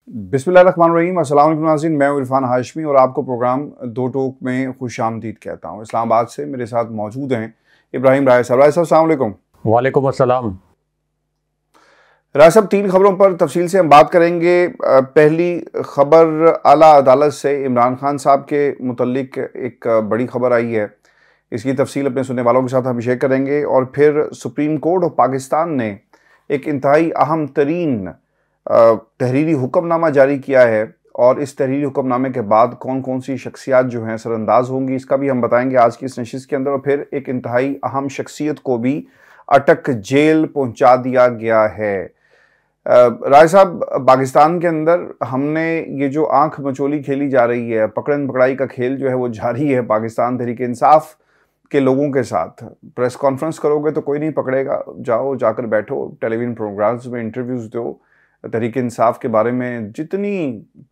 बिस्मिल्लाहिर्रहमानिर्रहीम। अस्सलाम वालेकुम नाज़रीन, मैं हूं इरफान हाशमी और आपको प्रोग्राम दो टोक में खुशामदीद कहता हूं। इस्लामाबाद से मेरे साथ मौजूद हैं इब्राहिम राय साहब। राय साहब अस्सलाम वालेकुम। वालेकुम अस्सलाम। राय साहब, तीन खबरों पर तफसील से हम बात करेंगे। पहली खबर आला अदालत से इमरान खान साहब के मुतल्लिक एक बड़ी खबर आई है। इसकी तफसील अपने सुनने वालों के साथ हम शेयर करेंगे। और फिर सुप्रीम कोर्ट ऑफ पाकिस्तान ने एक इंतहाई अहम तरीन तहरीरी हुक्मनामा जारी किया है और इस तहरीरी हुक्मनामे के बाद कौन कौन सी शख्सियात जो हैं सरअंदाज होंगी, इसका भी हम बताएंगे आज की इस नशिस्त के अंदर। और फिर एक इंतहाई अहम शख्सियत को भी अटक जेल पहुंचा दिया गया है। राय साहब, पाकिस्तान के अंदर हमने ये जो आंख मचोली खेली जा रही है, पकड़न पकड़ाई का खेल जो है वो जारी है पाकिस्तान तहरीक इंसाफ के लोगों के साथ। प्रेस कॉन्फ्रेंस करोगे तो कोई नहीं पकड़ेगा, जाओ जाकर बैठो, टेलीविजन प्रोग्राम्स में इंटरव्यूज़ दो, तहरीक इंसाफ के बारे में जितनी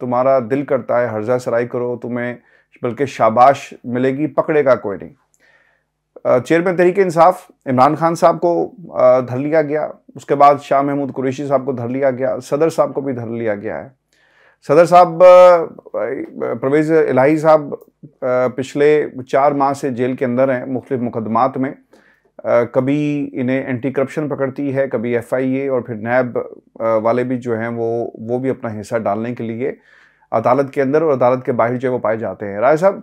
तुम्हारा दिल करता है हर्जा सराई करो, तुम्हें बल्कि शाबाश मिलेगी, पकड़ेगा कोई नहीं। चेयरमैन तहरीक इंसाफ इमरान खान साहब को धर लिया गया, उसके बाद शाह महमूद कुरैशी साहब को धर लिया गया, सदर साहब को भी धर लिया गया है। सदर साहब परवेज़ इलाही साहब पिछले 4 माह से जेल के अंदर हैं मुख्तलिफ मुकदमात में। कभी इन्हें एंटी करप्शन पकड़ती है, कभी FIA और फिर नैब वाले भी जो हैं वो भी अपना हिस्सा डालने के लिए अदालत के अंदर और अदालत के बाहर जो है वो पाए जाते हैं। राय साहब,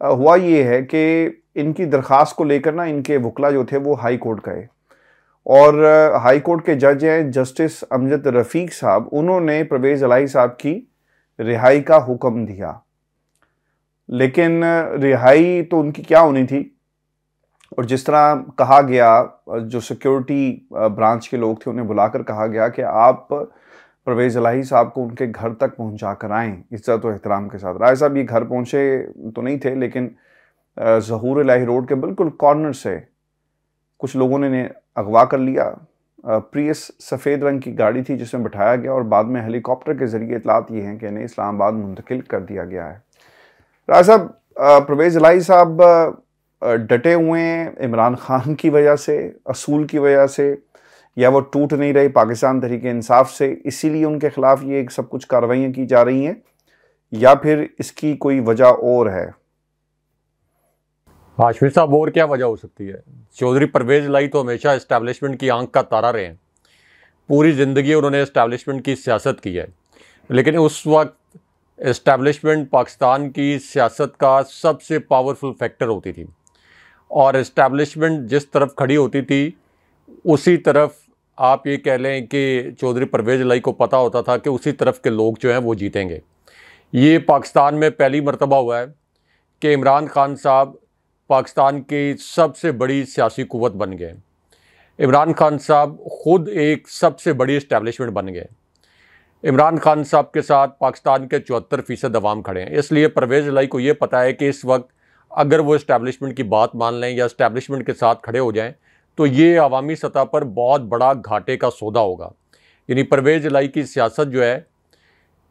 हुआ ये है कि इनकी दरख्वास्त को लेकर ना इनके वकला जो थे वो हाई कोर्ट गए और हाई कोर्ट के जज हैं जस्टिस अमजद रफ़ीक साहब, उन्होंने परवेज़ इलाही साहब की रिहाई का हुक्म दिया। लेकिन रिहाई तो उनकी क्या होनी थी, और जिस तरह कहा गया, जो सिक्योरिटी ब्रांच के लोग थे उन्हें बुलाकर कहा गया कि आप परवेज़ इलाही साहब को उनके घर तक पहुंचा कर आएँ इज्जत और एहतराम के साथ। राय साहब, ये घर पहुंचे तो नहीं थे, लेकिन ज़हूर इलाही रोड के बिल्कुल कॉर्नर से कुछ लोगों ने इन्हें अगवा कर लिया। प्रियस सफ़ेद रंग की गाड़ी थी जिसमें बिठाया गया और बाद में हेलीकॉप्टर के ज़रिए इतलात ये हैं कि इन्हें इस्लामाबाद मुंतकिल कर दिया गया है। राय साहब, परवेज़ इलाही साहब डटे हुए हैं इमरान खान की वजह से, असूल की वजह से, या वो टूट नहीं रहे पाकिस्तान तहरीक इंसाफ से, इसीलिए उनके खिलाफ ये सब कुछ कार्रवाइयाँ की जा रही हैं, या फिर इसकी कोई वजह और है? हाशमी साहब, और क्या वजह हो सकती है? चौधरी परवेज़ इलाही तो हमेशा इस्टेब्लिशमेंट की आंख का तारा रहे हैं। पूरी ज़िंदगी उन्होंने इस्टेब्लिशमेंट की सियासत की है, लेकिन उस वक्त इस्टेब्लिशमेंट पाकिस्तान की सियासत का सबसे पावरफुल फैक्टर होती थी और इस्टेब्लिशमेंट जिस तरफ खड़ी होती थी उसी तरफ आप ये कह लें कि चौधरी परवेज़ इलाही को पता होता था कि उसी तरफ के लोग जो हैं वो जीतेंगे। ये पाकिस्तान में पहली मरतबा हुआ है कि इमरान खान साहब पाकिस्तान की सबसे बड़ी सियासी कुव्वत बन गए। इमरान खान साहब ख़ुद एक सबसे बड़ी इस्टेब्लिशमेंट बन गए। इमरान खान साहब के साथ पाकिस्तान के 74% अवाम खड़े हैं। इसलिए परवेज़ इलाही को ये पता है कि इस वक्त अगर वो इस्टेब्लिशमेंट की बात मान लें या इस्टेब्लिशमेंट के साथ खड़े हो जाएं तो ये अवामी सतह पर बहुत बड़ा घाटे का सौदा होगा। यानी परवेज़ इलाही की सियासत जो है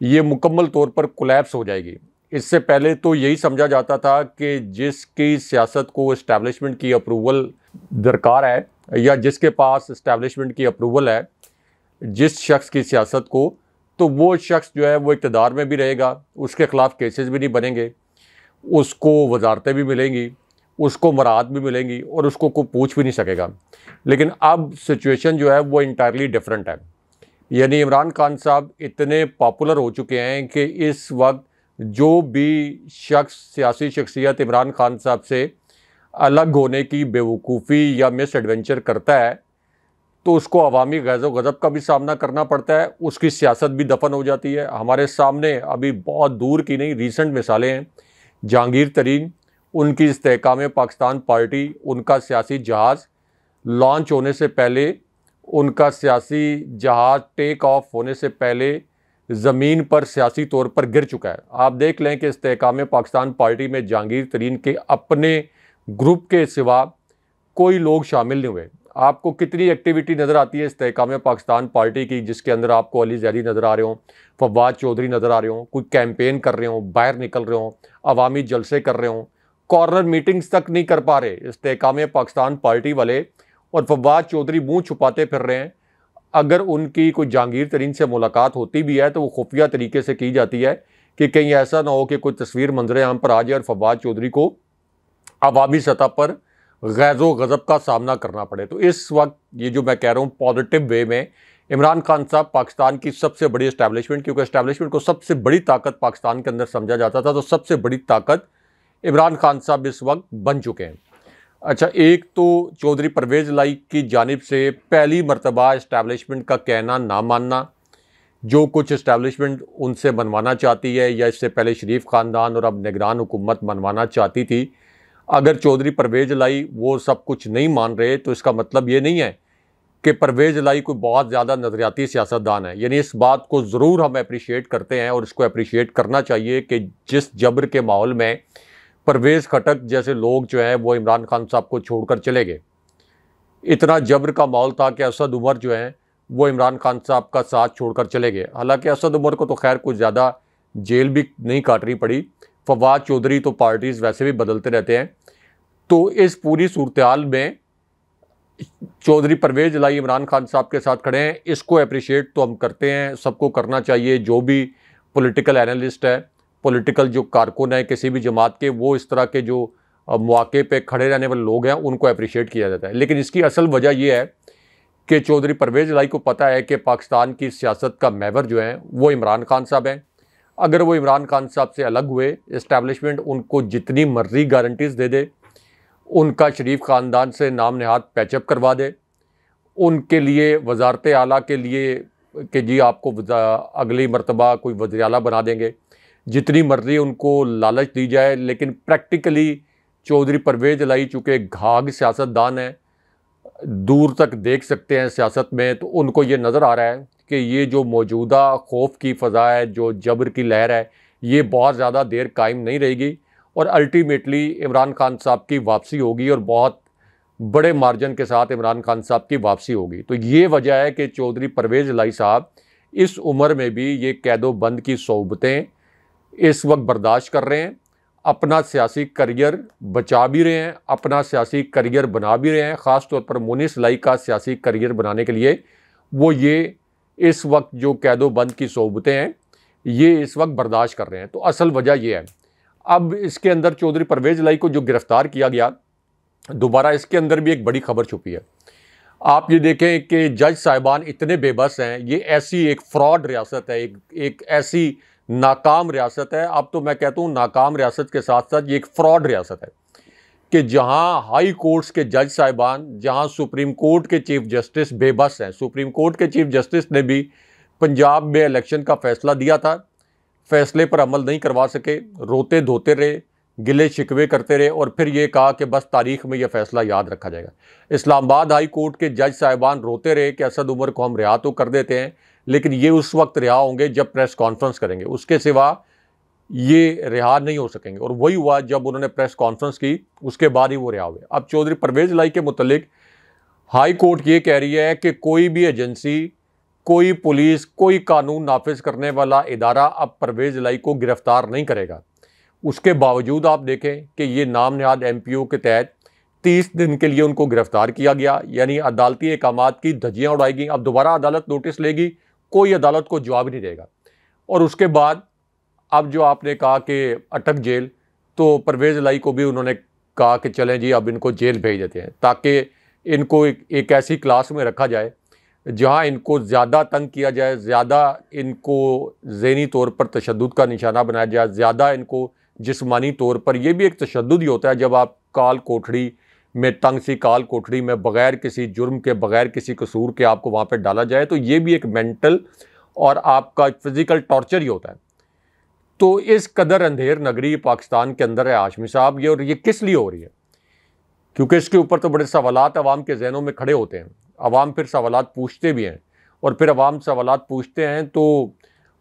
ये मुकम्मल तौर पर कोलैप्स हो जाएगी। इससे पहले तो यही समझा जाता था कि जिसकी सियासत को इस्टेब्लिशमेंट की अप्रूवल दरकार है या जिसके पास इस्टेब्लिशमेंट की अप्रूवल है जिस शख्स की सियासत को, तो वो शख्स जो है वो इक़्तिदार में भी रहेगा, उसके ख़िलाफ़ केसेस भी नहीं बनेंगे, उसको वजारतें भी मिलेंगी, उसको मराहत भी मिलेंगी और उसको कोई पूछ भी नहीं सकेगा। लेकिन अब सिचुएशन जो है वो इंटायरली डिफरेंट है। यानी इमरान खान साहब इतने पॉपुलर हो चुके हैं कि इस वक्त जो भी शख्स, सियासी शख्सियत इमरान खान साहब से अलग होने की बेवकूफ़ी या मिस एडवेंचर करता है तो उसको अवामी गैज़ो गज़ब का भी सामना करना पड़ता है, उसकी सियासत भी दफन हो जाती है। हमारे सामने अभी बहुत दूर की नहीं रिसेंट मिसालें हैं। जहांगीर तरीन, उनकी इस्तेहकाम पाकिस्तान पार्टी, उनका सियासी जहाज़ लॉन्च होने से पहले, उनका सियासी जहाज़ टेक ऑफ होने से पहले ज़मीन पर सियासी तौर पर गिर चुका है। आप देख लें कि इस्तेहकाम पाकिस्तान पार्टी में जहांगीर तरीन के अपने ग्रुप के सिवा कोई लोग शामिल नहीं हुए। आपको कितनी एक्टिविटी नज़र आती है इस्तेहकाम पाकिस्तान पार्टी की, जिसके अंदर आपको अली जैदी नज़र आ रहे हों, फवाद चौधरी नज़र आ रहे हों, कोई कैंपेन कर रहे हों, बाहर निकल रहे हों, अवामी जलसे कर रहे हों, कॉर्नर मीटिंग्स तक नहीं कर पा रहे इस्तेहकाम पाकिस्तान पार्टी वाले, और फवाद चौधरी मुंह छुपाते फिर रहे हैं। अगर उनकी कोई जहांगीर तरीन से मुलाकात होती भी है तो वो खुफिया तरीके से की जाती है कि कहीं ऐसा ना हो कि कोई तस्वीर मंजर आम पर आ जाए और फवाद चौधरी को अवामी सतह पर गैज़ो गज़ब का सामना करना पड़े। तो इस वक्त ये जो मैं कह रहा हूँ पॉजिटिव वे में इमरान खान साहब पाकिस्तान की सबसे बड़ी एस्टैब्लिशमेंट, क्योंकि एस्टैब्लिशमेंट को सबसे बड़ी ताकत पाकिस्तान के अंदर समझा जाता था, तो सबसे बड़ी ताकत इमरान खान साहब इस वक्त बन चुके हैं। अच्छा, एक तो चौधरी परवेज़ लाई की जानिब से पहली मरतबा एस्टैब्लिशमेंट का कहना ना मानना, जो कुछ एस्टैब्लिशमेंट उनसे बनवाना चाहती है या इससे पहले शरीफ ख़ानदान और अब निगरान हुकूमत बनवाना चाहती थी, अगर चौधरी परवेज़ लाई वो सब कुछ नहीं मान रहे तो इसका मतलब ये नहीं है कि परवेज़ लाई कोई बहुत ज़्यादा नज़रियाती सियासतदान है। यानी इस बात को ज़रूर हम अप्रिशिएट करते हैं और इसको अप्रिशिएट करना चाहिए कि जिस जबर के माहौल में परवेज़ खटक जैसे लोग जो हैं वो इमरान खान साहब को छोड़कर चले गए, इतना जबर का माहौल था कि असद उमर जो हैं वो इमरान खान साहब का साथ छोड़कर चले गए। हालांकि असद उमर को तो खैर कुछ ज़्यादा जेल भी नहीं काटनी पड़ी, फवाद चौधरी तो पार्टीज़ वैसे भी बदलते रहते हैं। तो इस पूरी सूरत हाल में चौधरी परवेज़ लाई इमरान खान साहब के साथ खड़े हैं, इसको अप्रिशिएट तो हम करते हैं, सबको करना चाहिए। जो भी पॉलिटिकल एनालिस्ट है, पॉलिटिकल जो कारकुन है किसी भी जमात के, वो इस तरह के जो मौके पे खड़े रहने वाले लोग हैं उनको अप्रिशिएट किया जाता है। लेकिन इसकी असल वजह यह है कि चौधरी परवेज़ लाई को पता है कि पाकिस्तान की सियासत का महवर जो है वो इमरान खान साहब हैं। अगर वो इमरान खान साहब से अलग हुए, इस्टेब्लिशमेंट उनको जितनी मर्जी गारंटीज़ दे दे, उनका शरीफ ख़ानदान से नाम नहाद पैचअप करवा दे, उनके लिए वजारत आला के लिए कि जी आपको अगली मरतबा कोई वज़ीर आला बना देंगे, जितनी मर्जी उनको लालच दी जाए, लेकिन प्रैक्टिकली चौधरी परवेज़ लाई चूँकि घाघ सियासतदान है, दूर तक देख सकते हैं सियासत में, तो उनको ये नज़र आ रहा है कि ये जो मौजूदा खौफ की फ़ज़ा है, जो जबर की लहर है, ये बहुत ज़्यादा देर कायम नहीं रहेगी और अल्टीमेटली इमरान खान साहब की वापसी होगी और बहुत बड़े मार्जिन के साथ इमरान खान साहब की वापसी होगी। तो ये वजह है कि चौधरी परवेज़ लाई साहब इस उम्र में भी ये कैदो बंद की सोबतें इस वक्त बर्दाश्त कर रहे हैं, अपना सियासी करियर बचा भी रहे हैं, अपना सियासी करियर बना भी रहे हैं। ख़ास तौर पर मुनीस लाई का सियासी करियर बनाने के लिए वो ये इस वक्त जो कैदो बंद की सोबतें हैं ये इस वक्त बर्दाश्त कर रहे हैं। तो असल वजह ये है। अब इसके अंदर चौधरी परवेज़ लाई को जो गिरफ़्तार किया गया, दोबारा इसके अंदर भी एक बड़ी खबर छुपी है। आप ये देखें कि जज साहिबान इतने बेबस हैं, ये ऐसी एक फ्रॉड रियासत है, एक ऐसी नाकाम रियासत है। अब तो मैं कहता हूँ नाकाम रियासत के साथ साथ ये एक फ्रॉड रियासत है कि जहाँ हाई कोर्ट्स के जज साहिबान, जहाँ सुप्रीम कोर्ट के चीफ जस्टिस बेबस हैं। सुप्रीम कोर्ट के चीफ जस्टिस ने भी पंजाब में इलेक्शन का फ़ैसला दिया था, फ़ैसले पर अमल नहीं करवा सके, रोते धोते रहे, गिले शिकवे करते रहे और फिर ये कहा कि बस तारीख़ में यह फ़ैसला याद रखा जाएगा। इस्लामाबाद हाई कोर्ट के जज साहिबान रोते रहे कि असद उमर को हम रिहा तो कर देते हैं, लेकिन ये उस वक्त रिहा होंगे जब प्रेस कॉन्फ्रेंस करेंगे, उसके सिवा ये रिहा नहीं हो सकेंगे। और वही हुआ, जब उन्होंने प्रेस कॉन्फ्रेंस की उसके बाद ही वो रिहा हुए। अब चौधरी परवेज़ लाई के मुतल्लिक हाई कोर्ट ये कह रही है कि कोई भी एजेंसी, कोई पुलिस, कोई कानून नाफिज करने वाला इदारा अब परवेज़ लाई को गिरफ़्तार नहीं करेगा। उसके बावजूद आप देखें कि ये नाम नहाद MPO के तहत 30 दिन के लिए उनको गिरफ़्तार किया गया, यानी अदालती अहकामात की धज्जियाँ उड़ाई गई। अब दोबारा अदालत नोटिस लेगी, कोई अदालत को जवाब नहीं देगा। और उसके बाद अब जो आपने कहा कि अटक जेल, तो परवेज़ लाई को भी उन्होंने कहा कि चलें जी अब इनको जेल भेज देते हैं, ताकि इनको एक ऐसी क्लास में रखा जाए जहां इनको ज़्यादा तंग किया जाए, ज़्यादा इनको ज़हनी तौर पर तशद्दुद का निशाना बनाया जाए, ज़्यादा इनको जिस्मानी तौर पर। यह भी एक तशद्दुद ही होता है जब आप काल कोठड़ी में, तंग सी काल कोठड़ी में बग़ैर किसी जुर्म के, बग़ैर किसी कसूर के आपको वहाँ पर डाला जाए, तो ये भी एक मेंटल और आपका फिज़िकल टॉर्चर ही होता है। तो इस कदर अंधेर नगरी पाकिस्तान के अंदर है हाशमी साहब ये, और ये किस लिए हो रही है? क्योंकि इसके ऊपर तो बड़े सवालात अवाम के जहनों में खड़े होते हैं, अवाम फिर सवालात पूछते भी हैं, और फिर अवाम सवालात पूछते हैं तो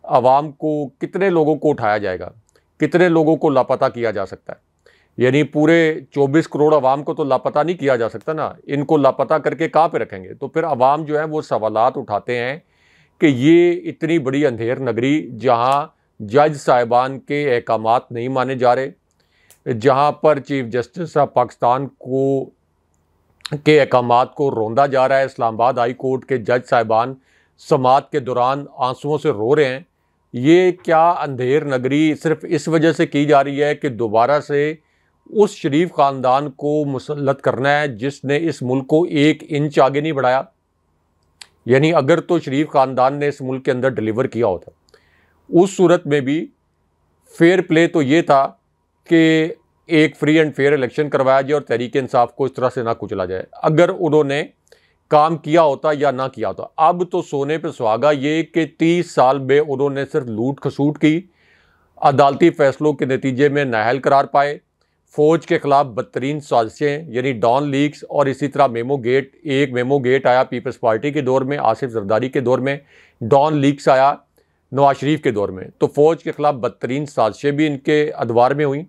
अवाम को कितने लोगों को उठाया जाएगा, कितने लोगों को लापता किया जा सकता है? यानी पूरे 24 करोड़ अवाम को तो लापता नहीं किया जा सकता ना, इनको लापता करके कहाँ पे रखेंगे? तो फिर अवाम जो है वो सवालात उठाते हैं कि ये इतनी बड़ी अंधेर नगरी जहाँ जज साहिबान के अहकामात नहीं माने जा रहे, जहाँ पर चीफ जस्टिस ऑफ पाकिस्तान को के अहकामात को रोंदा जा रहा है, इस्लामाबाद हाई कोर्ट के जज साहिबान समात के दौरान आंसुओं से रो रहे हैं। ये क्या अंधेर नगरी सिर्फ इस वजह से की जा रही है कि दोबारा से उस शरीफ ख़ानदान को मुसल्लत करना है जिसने इस मुल्क को 1 इंच आगे नहीं बढ़ाया? यानी अगर तो शरीफ ख़ानदान ने इस मुल्क के अंदर डिलीवर किया होता, उस सूरत में भी फेयर प्ले तो ये था कि एक फ्री एंड फेयर इलेक्शन करवाया जाए और तहरीक इंसाफ को इस तरह से ना कुचला जाए। अगर उन्होंने काम किया होता या ना किया होता। अब तो सोने पे सुहागा ये कि 30 साल में उन्होंने सिर्फ लूट खसूट की, अदालती फैसलों के नतीजे में नाअहल करार पाए, फौज के खिलाफ बदतरीन साजिशें यानी डॉन लीक्स और इसी तरह एक मेमो गेट आया पीपल्स पार्टी के दौर में, आसिफ जरदारी के दौर में, डॉन लीक्स आया नवाज शरीफ के दौर में। तो फ़ौज के ख़िलाफ़ बदतरीन साजिशें भी इनके अदवार में हुई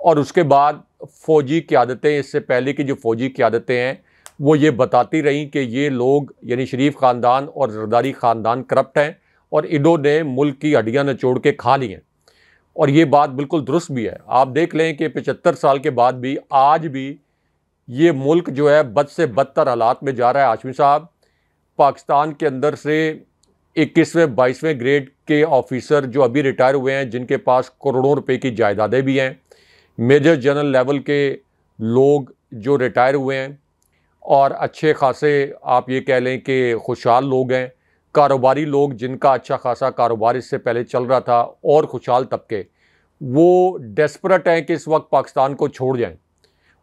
और उसके बाद फ़ौजी क़यादतें, इससे पहले की जो फ़ौजी क़यादतें हैं वो ये बताती रहीं कि ये लोग यानी शरीफ ख़ानदान और जरदारी ख़ानदान करप्ट हैं और इन्होंने मुल्क की हड्डियाँ निचोड़ के खा ली हैं। और ये बात बिल्कुल दुरुस्त भी है। आप देख लें कि 75 साल के बाद भी आज भी ये मुल्क जो है बद से बदतर हालात में जा रहा है। हाशमी साहब, पाकिस्तान के अंदर से 21वें 22वें ग्रेड के ऑफिसर जो अभी रिटायर हुए हैं, जिनके पास करोड़ों रुपए की जायदादें भी हैं, मेजर जनरल लेवल के लोग जो रिटायर हुए हैं और अच्छे खासे आप ये कह लें कि खुशहाल लोग हैं, कारोबारी लोग जिनका अच्छा खासा कारोबार इससे पहले चल रहा था और खुशहाल तबके, वो डेस्परेट हैं कि इस वक्त पाकिस्तान को छोड़ जाएं।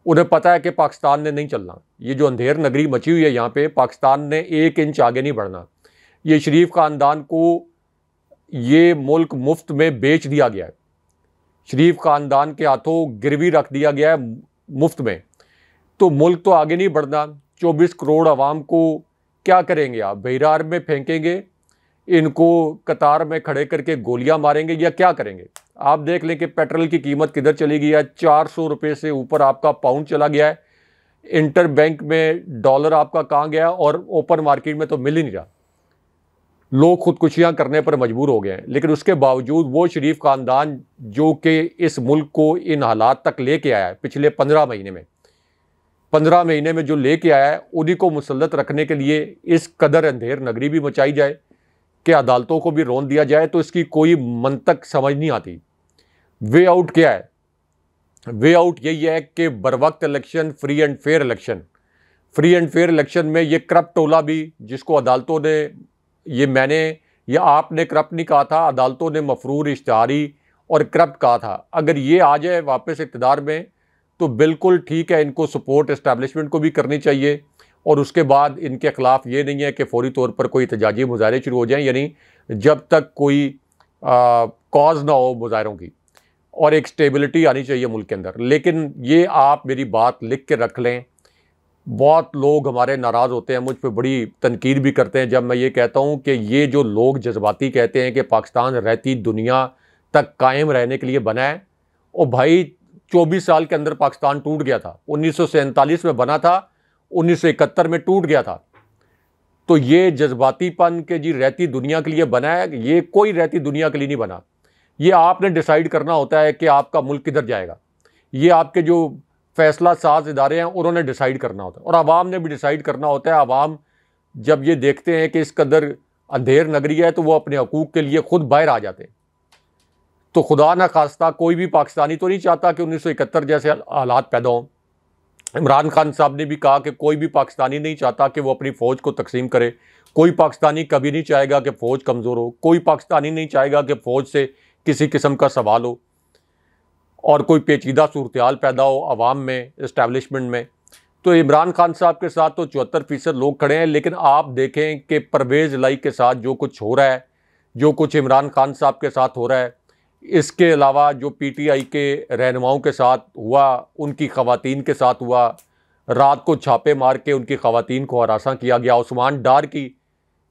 उन्हें पता है कि पाकिस्तान ने नहीं चलना। ये जो अंधेर नगरी मची हुई है यहाँ पे, पाकिस्तान ने 1 इंच आगे नहीं बढ़ना। ये शरीफ ख़ानदान को ये मुल्क मुफ्त में बेच दिया गया है, शरीफ ख़ानदान के हाथों गिरवी रख दिया गया है मुफ्त में। तो मुल्क तो आगे नहीं बढ़ना। 24 करोड़ आवाम को क्या करेंगे आप? बहिरार में फेंकेंगे, इनको कतार में खड़े करके गोलियां मारेंगे या क्या करेंगे? आप देख लें कि पेट्रोल की कीमत किधर चली गई है। 400 रुपये से ऊपर आपका पाउंड चला गया है। इंटर बैंक में डॉलर आपका कहाँ गया और ओपन मार्केट में तो मिल ही नहीं रहा। लोग खुदकुशियां करने पर मजबूर हो गए हैं। लेकिन उसके बावजूद वो शरीफ ख़ानदान जो कि इस मुल्क को इन हालात तक लेके आया है पिछले 15 महीने में जो लेके आया है, उन्हीं को मुसल्लत रखने के लिए इस कदर अंधेर नगरी भी मचाई जाए कि अदालतों को भी रौंद दिया जाए, तो इसकी कोई मंतक समझ नहीं आती। वे आउट क्या है? वे आउट यही है कि बर वक्त election, free and fair election. Free and fair election में ये करप्ट टोला भी, जिसको अदालतों ने, ये मैंने या आपने करप्ट नहीं कहा था, अदालतों ने मफरूर, इश्तिहारी और करप्ट कहा था, अगर ये आ जाए वापस इक़्तिदार में तो बिल्कुल ठीक है। इनको सपोर्ट इस्टेब्लिशमेंट को भी करनी चाहिए और उसके बाद इनके ख़िलाफ़ ये नहीं है कि फौरी तौर पर कोई एहतजाजी मुजाहरे शुरू हो जाएं, यानी जब तक कोई कॉज ना हो मुजाहरों की, और एक स्टेबिलिटी आनी चाहिए मुल्क के अंदर। लेकिन ये आप मेरी बात लिख के रख लें, बहुत लोग हमारे नाराज़ होते हैं, मुझ पर बड़ी तनकीद भी करते हैं जब मैं ये कहता हूँ कि ये जो लोग जज्बाती कहते हैं कि पाकिस्तान रहती दुनिया तक कायम रहने के लिए बना है। और भाई 24 साल के अंदर पाकिस्तान टूट गया था। 1947 में बना था, 1971 में टूट गया था। तो ये जज्बातीपन के जी रहती दुनिया के लिए बना है, ये कोई रहती दुनिया के लिए नहीं बना। ये आपने डिसाइड करना होता है कि आपका मुल्क किधर जाएगा। ये आपके जो फैसला साज इदारे हैं उन्होंने डिसाइड करना होता है और आवाम ने भी डिसाइड करना होता है। आवाम जब ये देखते हैं कि इस कदर अंधेर नगरी है तो वो अपने हकूक़ के लिए खुद बाहर आ जाते हैं। तो खुदा न खास्ता कोई भी पाकिस्तानी तो नहीं चाहता कि 1971 जैसे हालात पैदा हों। इमरान खान साहब ने भी कहा कि कोई भी पाकिस्तानी नहीं चाहता कि वो अपनी फ़ौज को तकसीम करे। कोई पाकिस्तानी कभी नहीं चाहेगा कि फ़ौज कमज़ोर हो। कोई पाकिस्तानी नहीं चाहेगा कि फ़ौज से किसी किस्म का सवाल हो और कोई पेचीदा सूरत पैदा हो आवाम में, इस्टेब्लिशमेंट में। तो इमरान खान साहब के साथ तो 74% लोग खड़े हैं। लेकिन आप देखें कि परवेज़ इलाही के साथ जो कुछ हो रहा है, जो कुछ इमरान खान साहब के साथ हो रहा है, इसके अलावा जो PTI के रहनुमाओं के साथ हुआ, उनकी ख़वातीन के साथ हुआ, रात को छापे मार के उनकी ख़वातीन को हरासा किया गया, उस्मान डार की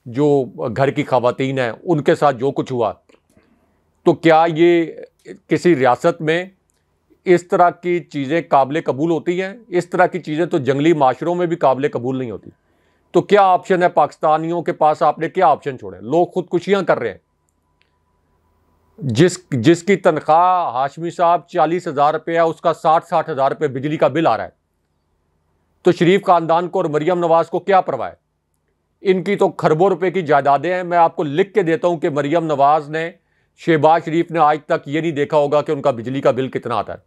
जो घर की ख़वातीन हैं उनके साथ जो कुछ हुआ, तो क्या ये किसी रियासत में इस तरह की चीज़ें काबिल कबूल होती हैं? इस तरह की चीज़ें तो जंगली माशरों में भी काबिल कबूल नहीं होती। तो क्या ऑप्शन है पाकिस्तानियों के पास? आपने क्या ऑप्शन छोड़े? लोग खुदकुशियाँ कर रहे हैं। जिसकी तनख्वाह हाशमी साहब 40,000 रुपये है, उसका 60-60 हज़ार रुपये बिजली का बिल आ रहा है। तो शरीफ ख़ानदान को और मरियम नवाज़ को क्या परवाह है? इनकी तो खरबों रुपए की जायदादें हैं। मैं आपको लिख के देता हूं कि मरियम नवाज ने, शहबाज शरीफ ने आज तक ये नहीं देखा होगा कि उनका बिजली का बिल कितना आता है।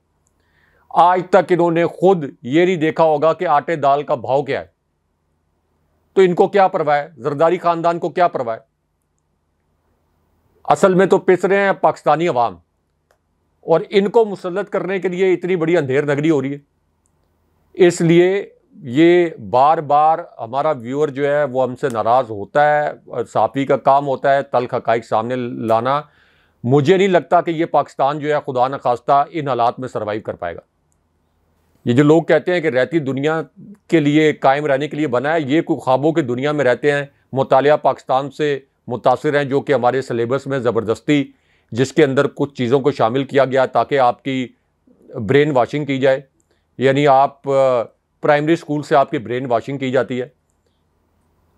आज तक इन्होंने खुद ये नहीं देखा होगा कि आटे दाल का भाव क्या है। तो इनको क्या परवाह है, जरदारी खानदान को क्या परवाह है? असल में तो पिस रहे हैं पाकिस्तानी अवाम, और इनको मुसल्लत करने के लिए इतनी बड़ी अंधेर नगरी हो रही है। इसलिए ये बार बार हमारा व्यूअर जो है वो हमसे नाराज होता है। साफी का काम होता है तल्ख हकाइक सामने लाना। मुझे नहीं लगता कि ये पाकिस्तान जो है खुदा न खास्ता इन हालात में सर्वाइव कर पाएगा। ये जो लोग कहते हैं कि रहती दुनिया के लिए, कायम रहने के लिए बना है, ये कोई ख्वाबों की दुनिया में रहते हैं। मुतालिया पाकिस्तान से मुतासिर हैं, जो कि हमारे सिलेबस में ज़बरदस्ती, जिसके अंदर कुछ चीज़ों को शामिल किया गया ताकि आपकी ब्रेन वाशिंग की जाए। यानी आप प्राइमरी स्कूल से आपकी ब्रेन वाशिंग की जाती है।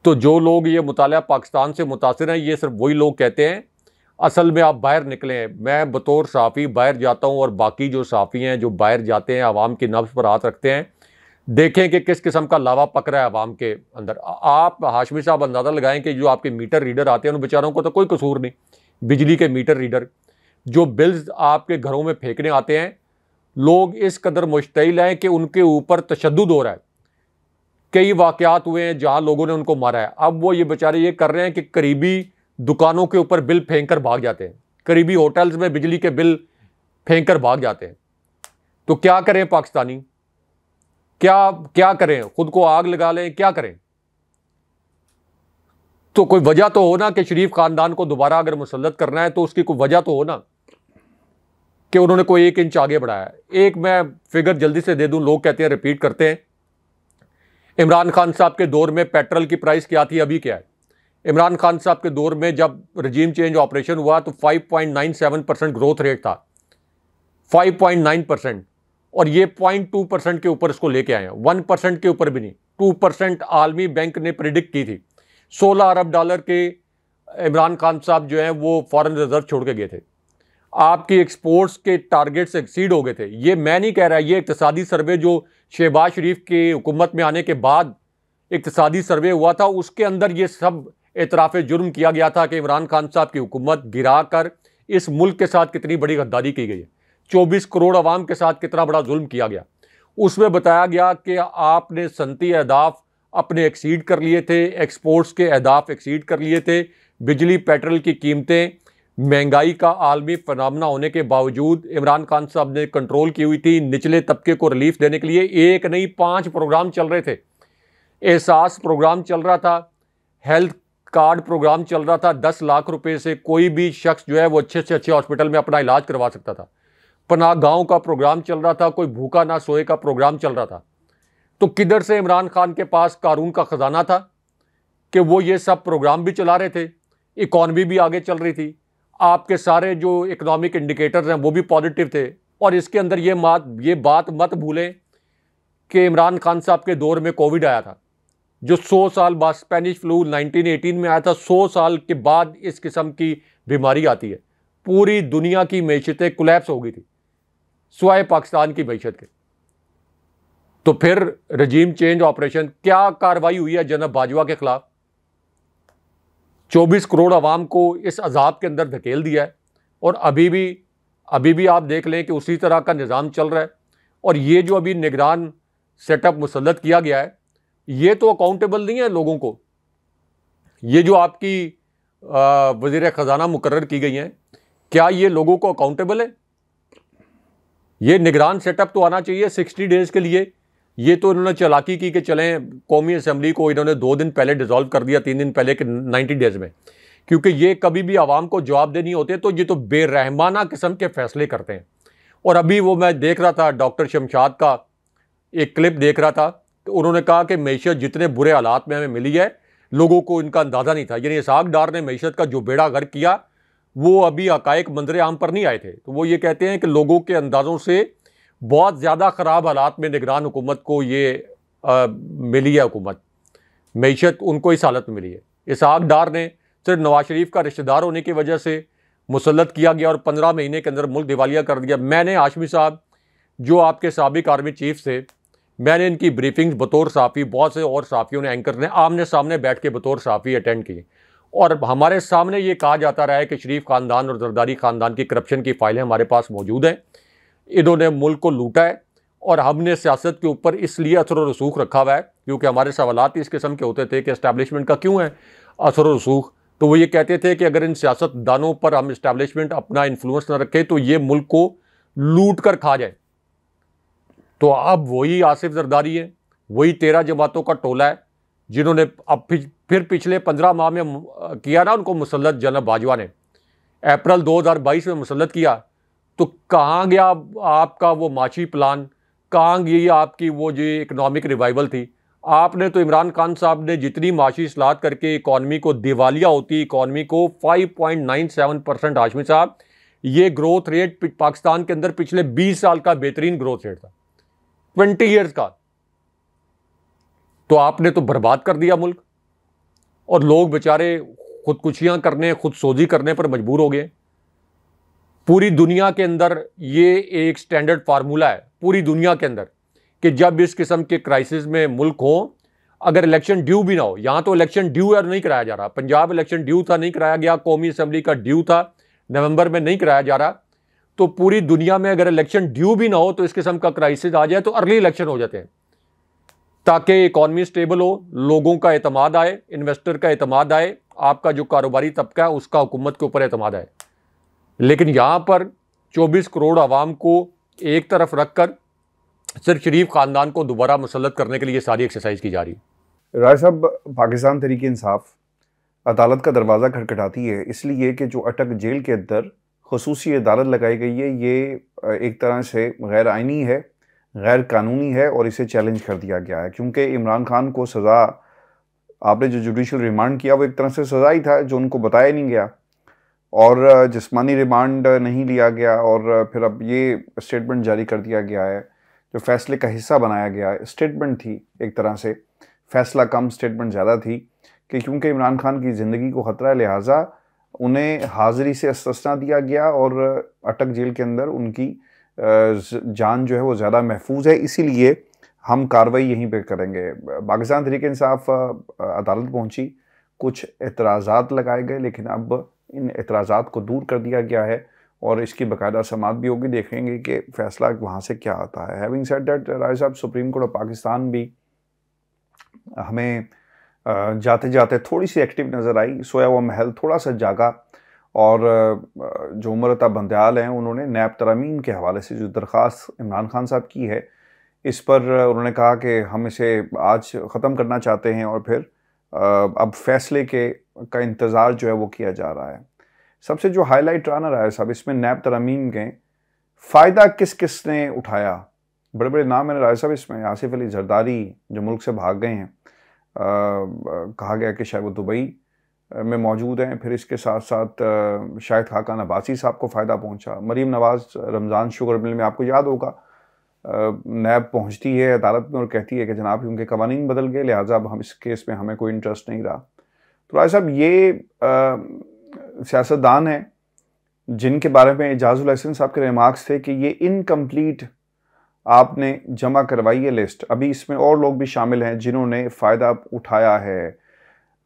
तो जो लोग ये मुतालिया पाकिस्तान से मुतासिर हैं, ये सिर्फ वही लोग कहते हैं। असल में आप बाहर निकलें। मैं बतौर साफ़ी बाहर जाता हूँ, और बाकी जो साफ़ी हैं जो बाहर जाते हैं, आवाम की नब्ज़ पर हाथ रखते हैं, देखें कि किस किस्म का लावा पक रहा है आवाम के अंदर। आप हाशमी साहब अंदाज़ा लगाएं कि जो आपके मीटर रीडर आते हैं उन बेचारों को तो कोई कसूर नहीं। बिजली के मीटर रीडर जो बिल्स आपके घरों में फेंकने आते हैं, लोग इस कदर मुश्तइल हैं कि उनके ऊपर तशद्दुद हो रहा है। कई वाक़यात हुए हैं जहाँ लोगों ने उनको मारा है। अब वो ये बेचारे ये कर रहे हैं कि करीबी दुकानों के ऊपर बिल फेंक कर भाग जाते हैं, करीबी होटल्स में बिजली के बिल फेंक कर भाग जाते हैं। तो क्या करें पाकिस्तानी, क्या करें? खुद को आग लगा लें? क्या करें? तो कोई वजह तो हो ना कि शरीफ खानदान को दोबारा अगर मुसल्लत करना है तो उसकी कोई वजह तो हो ना कि उन्होंने कोई 1 इंच आगे बढ़ाया है। एक मैं फिगर जल्दी से दे दूं, लोग कहते हैं, रिपीट करते हैं। इमरान खान साहब के दौर में पेट्रोल की प्राइस क्या थी, अभी क्या है? इमरान खान साहब के दौर में जब रजीम चेंज ऑपरेशन हुआ तो 5.97% ग्रोथ रेट था, 5.9%, और ये 0.2% के ऊपर इसको लेके आए हैं। 1% के ऊपर भी नहीं, 2% आलमी बैंक ने प्रिडिक्ट की थी। 16 अरब डॉलर के इमरान खान साहब जो हैं वो फॉरेन रिजर्व छोड़ के गए थे। आपकी एक्सपोर्ट्स के टारगेट से एक्सीड हो गए थे। ये मैं नहीं कह रहा, ये इक्तिसादी सर्वे जो शहबाज शरीफ के हुकूमत में आने के बाद इक्तिसादी सर्वे हुआ था, उसके अंदर ये सब एतराफ़ जुर्म किया गया था कि इमरान खान साहब की हुकूमत गिरा कर इस मुल्क के साथ कितनी बड़ी गद्दारी की गई है, 24 करोड़ अवाम के साथ कितना बड़ा जुल्म किया गया। उसमें बताया गया कि आपने सनती अहदाफ अपने एक्सीड कर लिए थे, एक्सपोर्ट्स के अहदाफ एक्सीड कर लिए थे। बिजली पेट्रोल की कीमतें, महंगाई का आलमी फनामना होने के बावजूद इमरान खान साहब ने कंट्रोल की हुई थी। निचले तबके को रिलीफ देने के लिए 1 नहीं 5 प्रोग्राम चल रहे थे। एहसास प्रोग्राम चल रहा था, हेल्थ कार्ड प्रोग्राम चल रहा था। 10 लाख रुपए से कोई भी शख्स जो है वो अच्छे से अच्छे हॉस्पिटल में अपना इलाज करवा सकता था। पनाह गाँव का प्रोग्राम चल रहा था, कोई भूखा ना सोए का प्रोग्राम चल रहा था। तो किधर से इमरान खान के पास कानून का खजाना था कि वो ये सब प्रोग्राम भी चला रहे थे, इकॉनमी भी आगे चल रही थी, आपके सारे जो इकोनॉमिक इंडिकेटर्स हैं वो भी पॉजिटिव थे। और इसके अंदर ये बात मत भूलें कि इमरान खान साहब के दौर में कोविड आया था, जो 100 साल बाद, स्पेनिश फ्लू 1918 में आया था। 100 साल के बाद इस किस्म की बीमारी आती है। पूरी दुनिया की मैशतें कोलैप्स हो गई थी सिवाय पाकिस्तान की मैशत के। तो फिर रजीम चेंज ऑपरेशन, क्या कार्रवाई हुई है जनाब बाजवा के खिलाफ? 24 करोड़ अवाम को इस अजाब के अंदर धकेल दिया है। और अभी भी आप देख लें कि उसी तरह का निज़ाम चल रहा है। और ये जो अभी निगरान सेटअप मुसल्लत किया गया है, ये तो अकाउंटेबल नहीं है लोगों को। ये जो आपकी वज़ीर ख़जाना मुकर्रर की गई हैं, क्या ये लोगों को अकाउंटेबल है? ये निगरान सेटअप तो आना चाहिए 60 डेज़ के लिए। ये तो इन्होंने चालाकी की कि चलें, कौमी असम्बली को इन्होंने 2 दिन पहले डिसॉल्व कर दिया, 3 दिन पहले के 90 डेज़ में, क्योंकि ये कभी भी आवाम को जवाब दे नहीं होते। तो ये तो बेरहमाना किस्म के फैसले करते हैं। और अभी वो मैं देख रहा था, डॉक्टर शमशाद का एक क्लिप देख रहा था, तो उन्होंने कहा कि मैशत जितने बुरे हालात में हमें मिली है, लोगों को इनका अंदाज़ा नहीं था। यानी इसहाक डार ने मैशत का जो बेड़ा गर्क किया, वो अभी हकायक मंजर आम पर नहीं आए थे। तो वो ये कहते हैं कि लोगों के अंदाज़ों से बहुत ज़्यादा ख़राब हालात में निगरान हुकूमत को ये मिली है हुकूमत, मैशत उनको इस हालत में मिली है। इसहाक डार ने सिर्फ नवाज शरीफ का रिश्तेदार होने की वजह से मुसल्लत किया गया और 15 महीने के अंदर मुल्क दिवालिया कर दिया। मैंने हाशमी साहब जो आपके साबिक आर्मी चीफ थे, मैंने इनकी ब्रीफिंग्स बतौर साफ़ी, बहुत से और साफ़ियों ने, एंकर ने आमने सामने बैठ के बतौर साफ़ी अटेंड की, और हमारे सामने ये कहा जाता रहा है कि शरीफ ख़ानदान और जरदारी ख़ानदान की करप्शन की फाइलें हमारे पास मौजूद हैं, इन्होंने मुल्क को लूटा है, और हमने सियासत के ऊपर इसलिए असर और रसूख रखा हुआ है क्योंकि हमारे सवालात इस किस्म के होते थे कि इस्टेब्लिशमेंट का क्यों है असर और रसूख। तो वो ये कहते थे कि अगर इन सियासतदानों पर हम इस्टेब्लिशमेंट अपना इन्फ्लुएंस ना रखे तो ये मुल्क को लूट कर खा जाए। तो अब वही आसिफ जरदारी है, वही 13 जमातों का टोला है जिन्होंने अब फिर पिछले 15 माह में किया ना उनको मुसल्लत। जनरल बाजवा ने अप्रैल 2022 में मुसल्लत किया, तो कहाँ गया आपका वो माशी प्लान, कहाँ गई आपकी वो जो इकनॉमिक रिवाइवल थी? आपने तो इमरान खान साहब ने जितनी माशी इस्लाहत करके इकॉनमी को दिवालिया होती इकॉनमी को 5.97%, हाशमी साहब ये ग्रोथ रेट पाकिस्तान के अंदर पिछले 20 साल का बेहतरीन ग्रोथ रेट था, 20 ईयर्स का। तो आपने तो बर्बाद कर दिया मुल्क, और लोग बेचारे खुदकुशियां करने, खुदसोजी करने पर मजबूर हो गए। पूरी दुनिया के अंदर ये एक स्टैंडर्ड फार्मूला है पूरी दुनिया के अंदर कि जब इस किस्म के क्राइसिस में मुल्क हो, अगर इलेक्शन ड्यू भी ना हो, यहां तो इलेक्शन ड्यू है नहीं कराया जा रहा, पंजाब इलेक्शन ड्यू था नहीं कराया गया, कौमी असेंबली का ड्यू था नवंबर में नहीं कराया जा रहा, तो पूरी दुनिया में अगर इलेक्शन ड्यू भी ना हो तो इस किस्म का क्राइसिस आ जाए तो अर्ली इलेक्शन हो जाते हैं ताकि इकॉनमी स्टेबल हो, लोगों का एतमाद आए, इन्वेस्टर का एतमाद आए, आपका जो कारोबारी तबका है उसका हुकूमत के ऊपर एतमाद आए। लेकिन यहाँ पर 24 करोड़ आवाम को एक तरफ रखकर सिर्फ शरीफ ख़ानदान को दोबारा मुसल्लत करने के लिए सारी एक्सरसाइज की जा रही है। राय साहब, पाकिस्तान तहरीक इंसाफ अदालत का दरवाज़ा खटखटाती है इसलिए कि जो अटक जेल के अंदर खसूसी अदालत लगाई गई है ये एक तरह से गैर आइनी है, गैर कानूनी है, और इसे चैलेंज कर दिया गया है क्योंकि इमरान खान को सज़ा, आपने जो जुडिशल रिमांड किया वो एक तरह से सज़ा ही था जो उनको बताया नहीं गया, और जिस्मानी रिमांड नहीं लिया गया, और फिर अब ये स्टेटमेंट जारी कर दिया गया है जो फैसले का हिस्सा बनाया गया है। स्टेटमेंट थी एक तरह से, फैसला कम स्टेटमेंट ज़्यादा थी कि क्योंकि इमरान खान की ज़िंदगी को ख़तरा है लिहाजा उन्हें हाज़िरी से इस्तिस्ना दिया गया और अटक जेल के अंदर उनकी जान जो है वो ज़्यादा महफूज है, इसीलिए हम कार्रवाई यहीं पे करेंगे। पाकिस्तान तहरीक इंसाफ अदालत पहुंची, कुछ एतराज़ात लगाए गए, लेकिन अब इन एतराज़ात को दूर कर दिया गया है और इसकी बाकायदा समाअत भी होगी, देखेंगे कि फ़ैसला वहाँ से क्या आता है। हैविंग सेड दैट, राय साहब, सुप्रीम कोर्ट ऑफ पाकिस्तान भी हमें जाते जाते थोड़ी सी एक्टिव नज़र आई, सोया हुआ महल थोड़ा सा जागा, और जो उमरता बंदयाल हैं उन्होंने नैब तरमीम के हवाले से जो दरख्वास्त इमरान खान साहब की है इस पर उन्होंने कहा कि हम इसे आज ख़त्म करना चाहते हैं और फिर अब फैसले का इंतज़ार जो है वो किया जा रहा है। सबसे जो हाईलाइट रहा ना राय साहब इसमें नैब तरमीम के फ़ायदा किस किस ने उठाया, बड़े बड़े नाम है राय साहब इसमें। आसिफ अली जरदारी जो मुल्क से भाग गए हैं, कहा गया कि शायद वो दुबई में मौजूद हैं, फिर इसके साथ साथ शाहिद खाकान अब्बासी साहब को फ़ायदा पहुंचा। मरीम नवाज़ रमज़ान शुगर मिल में आपको याद होगा नैब पहुंचती है अदालत में और कहती है कि जनाब उनके कवानीन बदल गए लिहाजा अब हम इस केस में हमें कोई इंटरेस्ट नहीं रहा। तो राय साहब ये सियासतदान हैं जिनके बारे में एजाजुल हसन साहब के रिमार्क्स थे कि ये इनकम्प्लीट आपने जमा करवाई है लिस्ट, अभी इसमें और लोग भी शामिल हैं जिन्होंने फ़ायदा उठाया है।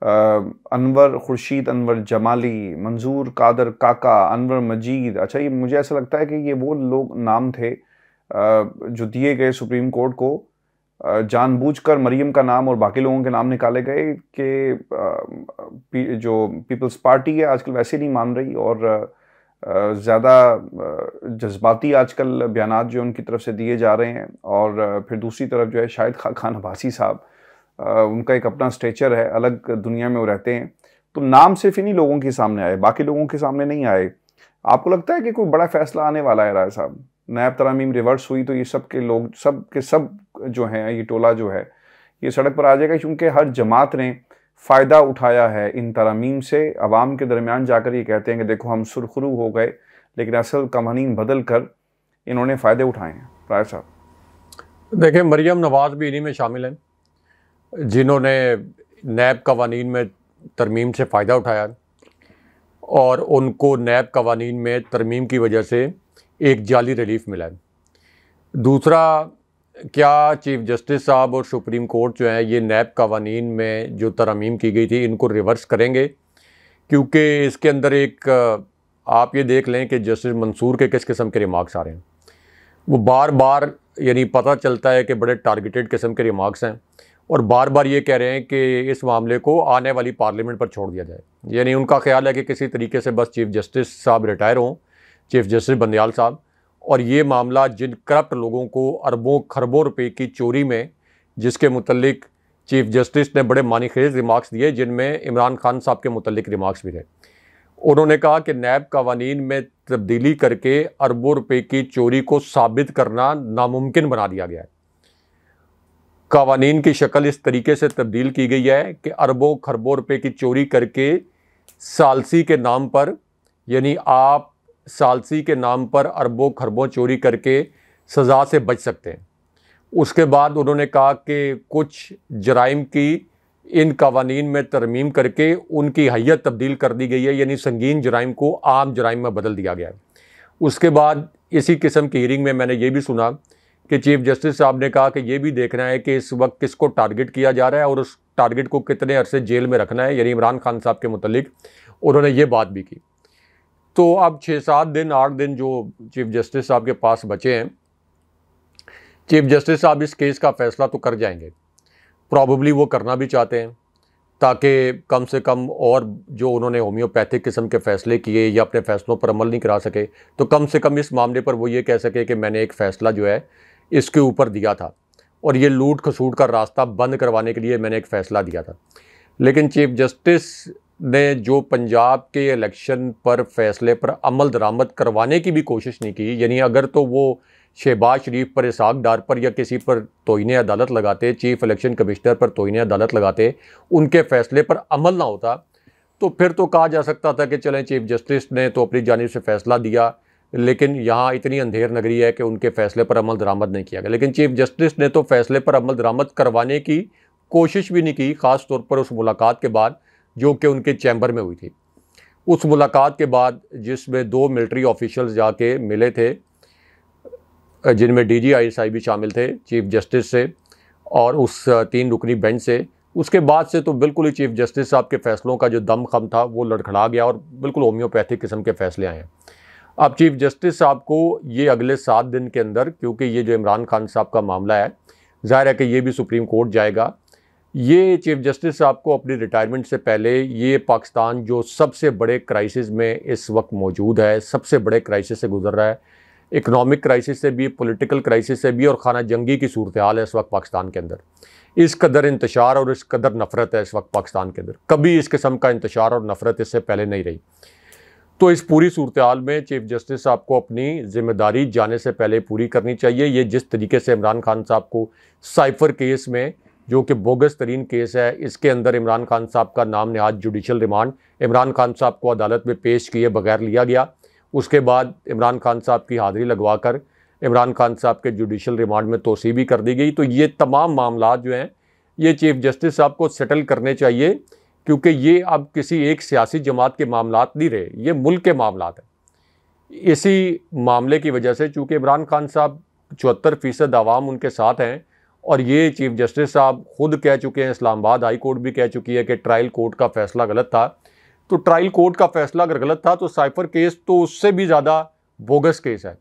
अनवर खुर्शीद, अनवर जमाली, मंजूर कादर काका, अनवर मजीद। अच्छा, ये मुझे ऐसा लगता है कि ये वो लोग नाम थे जो दिए गए सुप्रीम कोर्ट को, जानबूझकर मरीम का नाम और बाकी लोगों के नाम निकाले गए कि जो पीपल्स पार्टी है आजकल वैसे नहीं मान रही और ज़्यादा जज्बाती आजकल बयानात जो उनकी तरफ से दिए जा रहे हैं, और फिर दूसरी तरफ जो है शाहिद खाकान अब्बासी साहब, उनका एक अपना स्टेचर है, अलग दुनिया में वो रहते हैं। तो नाम सिर्फ इन्हीं लोगों के सामने आए, बाकी लोगों के सामने नहीं आए। आपको लगता है कि कोई बड़ा फैसला आने वाला है राय साहब? नैब तरामीम रिवर्स हुई तो ये सब के लोग, सब के सब जो हैं, ये टोला जो है ये सड़क पर आ जाएगा क्योंकि हर जमात ने फ़ायदा उठाया है इन तरामीम से। अवाम के दरमियान जाकर ये कहते हैं कि देखो हम सुरखरू हो गए, लेकिन असल कवानीन बदल कर इन्होंने फ़ायदे उठाए हैं। राय साहब देखिए, मरियम नवाज़ भी इन्हीं में शामिल हैं जिन्होंने नैब कवानीन में तरमीम से फ़ायदा उठाया और उनको नैब कवानीन में तरमीम की वजह से एक जाली रिलीफ मिला है। दूसरा, क्या चीफ जस्टिस साहब और सुप्रीम कोर्ट जो है ये नैब कवानीन में जो तरमीम की गई थी इनको रिवर्स करेंगे? क्योंकि इसके अंदर एक आप ये देख लें कि जस्टिस मंसूर के किस किस्म के रिमार्क्स आ रहे हैं। वो बार बार यानी पता चलता है कि बड़े टारगेटेड किस्म के रिमार्क्स हैं और बार बार ये कह रहे हैं कि इस मामले को आने वाली पार्लियामेंट पर छोड़ दिया जाए। यानी उनका ख्याल है कि किसी तरीके से बस चीफ जस्टिस साहब रिटायर हों, चीफ जस्टिस बंदयाल साहब, और ये मामला जिन करप्ट लोगों को अरबों खरबों रुपए की चोरी में, जिसके मुतल्लिक चीफ जस्टिस ने बड़े मानीखेज रिमार्क्स दिए, जिनमें इमरान खान साहब के मुतल्लिक रिमार्क्स भी थे। उन्होंने कहा कि नैब कवानीन में तब्दीली करके अरबों रुपए की चोरी को साबित करना नामुमकिन बना दिया गया है। कवानीन की शक्ल इस तरीके से तब्दील की गई है कि अरबों खरबों रुपए की चोरी करके सालसी के नाम पर, यानी आप सालसी के नाम पर अरबों खरबों चोरी करके सज़ा से बच सकते हैं। उसके बाद उन्होंने कहा कि कुछ जराइम की इन कवानीन में तरमीम करके उनकी हैयत तब्दील कर दी गई है, यानी संगीन जराइम को आम जराइम में बदल दिया गया है। उसके बाद इसी किस्म की हियरिंग में मैंने ये भी सुना कि चीफ जस्टिस साहब ने कहा कि ये भी देखना है कि इस वक्त किसको टारगेट किया जा रहा है और उस टारगेट को कितने अरसे जेल में रखना है, यानी इमरान खान साहब के मुतल्लिक उन्होंने ये बात भी की। तो अब 6-7 दिन 8 दिन जो चीफ जस्टिस साहब के पास बचे हैं, चीफ जस्टिस साहब इस केस का फैसला तो कर जाएंगे, प्रॉबेबली वो करना भी चाहते हैं ताकि कम से कम और जो उन्होंने होम्योपैथिक किस्म के फ़ैसले किए या अपने फ़ैसलों पर अमल नहीं करा सके, तो कम से कम इस मामले पर वो ये कह सके कि मैंने एक फ़ैसला जो है इसके ऊपर दिया था और ये लूट खसूट का रास्ता बंद करवाने के लिए मैंने एक फ़ैसला दिया था। लेकिन चीफ जस्टिस ने जो पंजाब के इलेक्शन पर फैसले पर अमल दरामद करवाने की भी कोशिश नहीं की, यानी अगर तो वो शहबाज शरीफ पर, इसहाक डार पर या किसी पर तोहिने अदालत लगाते, चीफ इलेक्शन कमिश्नर पर तोहिने अदालत लगाते, उनके फैसले पर अमल ना होता, तो फिर तो कहा जा सकता था कि चलें चीफ जस्टिस ने तो अपनी जानिब से फ़ैसला दिया, लेकिन यहाँ इतनी अंधेर नगरी है कि उनके फ़ैसले पर अमल दरामद नहीं किया गया। लेकिन चीफ जस्टिस ने तो फ़ैसले पर अमल दरामद करवाने की कोशिश भी नहीं की, ख़ास तौर पर उस मुलाकात के बाद जो कि उनके चैम्बर में हुई थी। उस मुलाकात के बाद जिसमें 2 मिलिट्री ऑफिशियल्स जाके मिले थे, जिनमें DGI भी शामिल थे चीफ जस्टिस से और उस 3 रुकनी बेंच से, उसके बाद से तो बिल्कुल ही चीफ जस्टिस साहब के फ़ैसलों का जो दमखम था वो लड़खड़ा गया और बिल्कुल होम्योपैथिक किस्म के फ़ैसले आए हैं। अब चीफ जस्टिस साहब को ये अगले 7 दिन के अंदर, क्योंकि ये जो इमरान खान साहब का मामला है, ज़ाहिर है कि ये भी सुप्रीम कोर्ट जाएगा, ये चीफ जस्टिस साहब को अपनी रिटायरमेंट से पहले, ये पाकिस्तान जो सबसे बड़े क्राइसिस में इस वक्त मौजूद है, सबसे बड़े क्राइसिस से गुजर रहा है, इकनॉमिक क्राइसिस से भी, पॉलिटिकल क्राइसिस से भी, और खाना जंगी की सूरत हाल है इस वक्त पाकिस्तान के अंदर। इस कदर इंतशार और इस कदर नफ़रत है इस वक्त पाकिस्तान के अंदर, कभी इस किस्म का इंतशार और नफ़रत इससे पहले नहीं रही। तो इस पूरी सूरत हाल में चीफ जस्टिस साहब को अपनी ज़िम्मेदारी जाने से पहले पूरी करनी चाहिए। ये जिस तरीके से इमरान खान साहब को साइफर केस में, जो कि बोगस तरीन केस है, इसके अंदर इमरान खान साहब का नाम नेहाद जुडिशल रिमांड इमरान खान साहब को अदालत में पेश किए बगैर लिया गया, उसके बाद इमरान खान साहब की हाज़िरी लगवाकर इमरान खान साहब के जुडिशल रिमांड में तोसी भी कर दी गई। तो ये तमाम मामला जो हैं ये चीफ जस्टिस साहब को सेटल करने चाहिए, क्योंकि ये अब किसी एक सियासी जमात के मामलात नहीं रहे, ये मुल्क के मामलात हैं। इसी मामले की वजह से चूँकि इमरान खान साहब 74% आवाम उनके साथ हैं और ये चीफ जस्टिस साहब खुद कह चुके हैं, इस्लामाबाद हाई कोर्ट भी कह चुकी है कि ट्रायल कोर्ट का फ़ैसला गलत था। तो ट्रायल कोर्ट का फ़ैसला अगर गलत था तो साइफर केस तो उससे भी ज़्यादा बोगस केस है।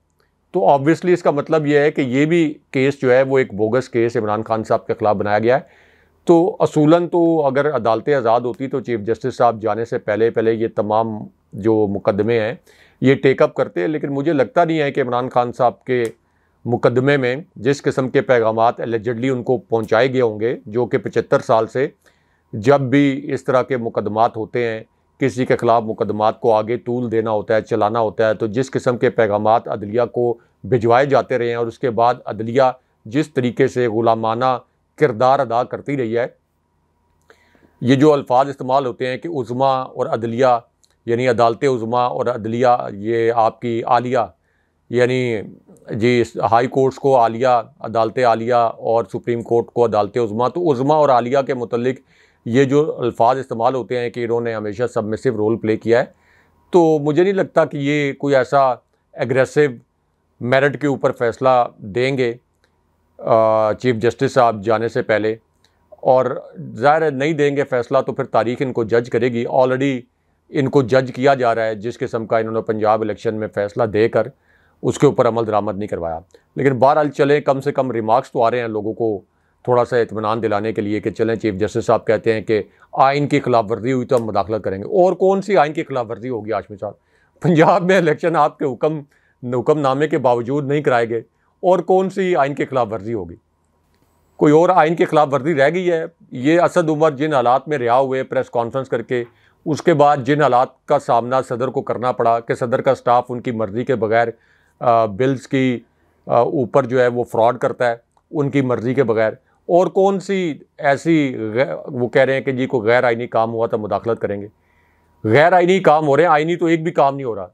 तो ऑब्वियसली इसका मतलब यह है कि ये भी केस जो है वो एक बोगस केस इमरान खान साहब के ख़िलाफ़ बनाया गया है। तो असूलन तो अगर अदालतें आज़ाद होती तो चीफ जस्टिस साहब जाने से पहले पहले ये तमाम जो मुकदमे हैं ये टेकअप करते हैं, लेकिन मुझे लगता नहीं है कि इमरान खान साहब के मुकदमे में जिस किस्म के पैगामात एलिजिडली उनको पहुँचाए गए होंगे, जो कि 75 साल से जब भी इस तरह के मुकदमात होते हैं, किसी के ख़िलाफ़ मुकदमात को आगे तूल देना होता है, चलाना होता है, तो जिस किस्म के पैगामात अदलिया को भिजवाए जाते रहे हैं और उसके बाद अदलिया जिस तरीके से ग़ुलामाना किरदार अदा करती रही है, ये जो अल्फाज इस्तेमाल होते हैं कि उज़्मा और अदलिया, यानी अदालत उज़्मा और अदलिया, ये आपकी आलिया, यानी जी हाई कोर्ट्स को आलिया, अदालत आलिया, और सुप्रीम कोर्ट को अदालत उज़्मा। तो उज़्मा और आलिया के मुतल्लिक ये जो अल्फाज इस्तेमाल होते हैं कि इन्होंने हमेशा सबमिसिव रोल प्ले किया है, तो मुझे नहीं लगता कि ये कोई ऐसा एग्रेसिव मेरिट के ऊपर फ़ैसला देंगे। चीफ जस्टिस साहब जाने से पहले, और ज़ाहिर है नहीं देंगे फ़ैसला तो फिर तारीख इनको जज करेगी। ऑलरेडी इनको जज किया जा रहा है, जिस किस्म का इन्होंने पंजाब इलेक्शन में फ़ैसला देकर उसके ऊपर अमल दरामद नहीं करवाया। लेकिन बहरहाल चलें, कम से कम रिमार्क्स तो आ रहे हैं लोगों को थोड़ा सा इत्मीनान दिलाने के लिए कि चलें, चीफ जस्टिस साहब कहते हैं कि आइन की खिलाफ वर्जी हुई तो हम मुदाखलत करेंगे। और कौन सी आइन की खिलाफ वर्जी होगी हाशमी साहब? पंजाब में इलेक्शन आपके हुक्मनामे के बावजूद नहीं कराए गए, और कौन सी आइन की खिलाफ वर्जी होगी? कोई और आइन की खिलाफ वर्जी रह गई है? ये असद उमर जिन हालात में रिहा हुए प्रेस कॉन्फ्रेंस करके, उसके बाद जिन हालात का सामना सदर को करना पड़ा कि सदर का स्टाफ उनकी मर्ज़ी के बगैर बिल्स की ऊपर जो है वो फ्रॉड करता है उनकी मर्ज़ी के बगैर, और कौन सी ऐसी वो कह रहे हैं कि जी को गैर आइनी काम हुआ तो मुदाखलत करेंगे। गैर आइनी काम हो रहे हैं, आइनी तो एक भी काम नहीं हो रहा।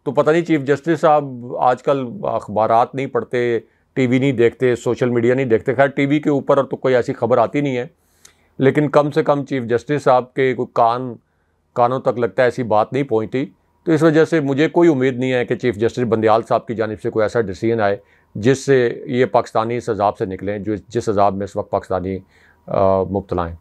तो पता नहीं चीफ जस्टिस साहब आजकल अखबारात नहीं पढ़ते, टीवी नहीं देखते, सोशल मीडिया नहीं देखते। खैर टीवी के ऊपर तो कोई ऐसी खबर आती नहीं है, लेकिन कम से कम चीफ जस्टिस साहब के कोई कानों तक लगता है ऐसी बात नहीं पहुंचती। तो इस वजह से मुझे कोई उम्मीद नहीं है कि चीफ जस्टिस बंदियाल साहब की जानिब से कोई ऐसा डिसीजन आए जिससे ये पाकिस्तानी इस अजाब से निकलें जो जिस अजाब में इस वक्त पाकिस्तानी मुब्तला हैं।